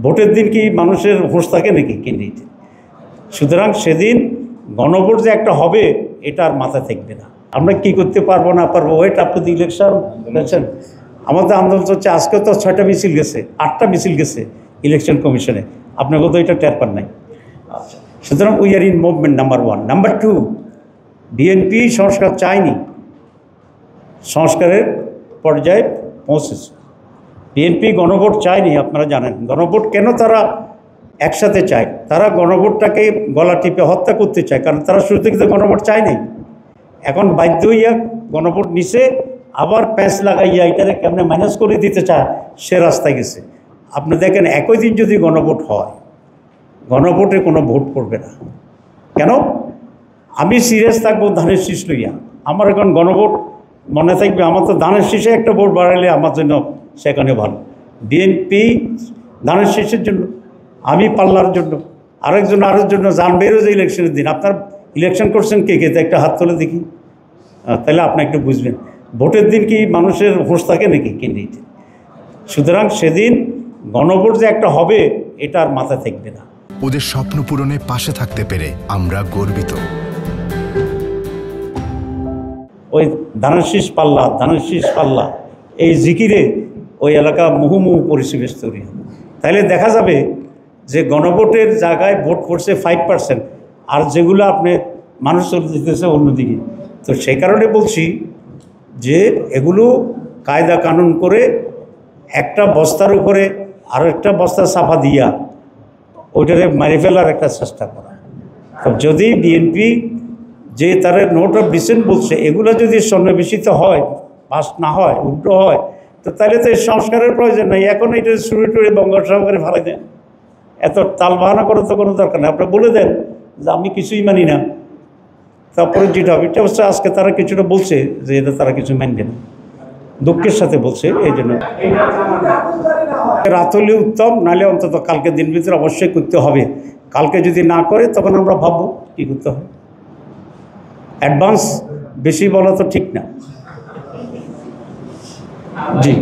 ভোটের দিন কি মানুষের হোশ থাকে নাকি ক্যান্ডিডেট? সুতরাং সেদিন গণভোট যে একটা হবে এটা আর মাথায় থাকবে না। আমরা কি করতে পারবো না পারবো, wait up to the election. বুঝছেন, আমাদের আন্দোলন হচ্ছে, আজকে তো 6টা মিছিল গেছে, 8টা মিছিল গেছে ইলেকশন কমিশনে, আপনার তো এটা টের পান নাই। সুতরাং we are in movement, number 1। Number 2, BNP সংস্কার চায়নি, সংস্কারের পর্যায়ে পৌঁছেছে। বিএনপি গণভোট চায়নি, আপনারা জানেন। গণভোট কেন তারা একসাথে চায়? তারা গণভোটটাকে গলা টিপে হত্যা করতে চায়, কারণ তারা শুরু থেকে তো গণভোট চায়নি। এখন বাধ্য হইয়া গণভোট নিছে, আবার প্যাঁচ লাগাইয়া এটারে কেমনে মাইনাস করে দিতে চায়, সে রাস্তায় গেছে। আপনি দেখেন, একই দিন যদি গণভোট হয়, গণভোটে কোনো ভোট পড়বে না। কেন? আমি সিরিয়াস থাকবো ধানের শীষ লইয়া, আমার এখন গণভোট মনে থাকবে, আমার তো ধানের শীষে একটা ভোট বাড়াইলে আমার জন্য সেখানে ভালো। বিএনপি ধানের শীষের জন্য, আমি পাল্লার জন্য, আরেকজনের জন্য যান বেরো যে ইলেকশনের দিন। আপনার ইলেকশন করছেন কে কে? একটা হাত তুলে দেখি, তাহলে আপনি একটু বুঝবেন ভোটের দিন কি মানুষের হোশ থাকে নাকি ক্যান্ডিডেট? সুতরাং সেদিন গণভোট যে একটা হবে এটা আর মাথায় থাকবে না। ওদের স্বপ্ন পূরণে পাশে থাকতে পেরে আমরা গর্বিত। ওই ধানের শীষ পাল্লা, ধানের শীষ পাল্লা, এই জিকিরে ওই এলাকা মুহুমুহু পরিবেশ তৈরি হবে। তাহলে দেখা যাবে যে গণভোটের জায়গায় ভোট পড়ছে 5%, আর যেগুলো আপনি মানুষ চলে যেতেছে অন্যদিকে। তো সেই কারণে বলছি যে এগুলো কায়দা কানুন করে একটা বস্তার উপরে আরও একটা বস্তা চাপা দিয়া ওইটারে মারি ফেলার একটা চেষ্টা করা। তো যদি বিএনপি যে তার নোট অফ ডিসেন্ট বলছে, এগুলো যদি সন্নিবেশিত হয়, পাস না হয়, উল্টো হয়, তো তাহলে তো এই সংস্কারের প্রয়োজন নেই। এখন এটা শুরু টুরে বঙ্গোপসাগরে ফালাই দেন, এত তাল বাহানা করার তো কোনো দরকার নেই। আপনারা বলে দেন যে আমি কিছুই মানি না, তারপরে যেটা হবে এটা অবশ্য আজকে তারা কিছুটা বলছে যে এটা তারা কিছু মানবে না, দুঃখের সাথে বলছে। এই জন্য রাত হলে উত্তম, নাহলে অন্তত কালকে দিন ভিতরে অবশ্যই করতে হবে। কালকে যদি না করে তখন আমরা ভাববো কী করতে হবে। অ্যাডভান্স বেশি বলা তো ঠিক না। জি।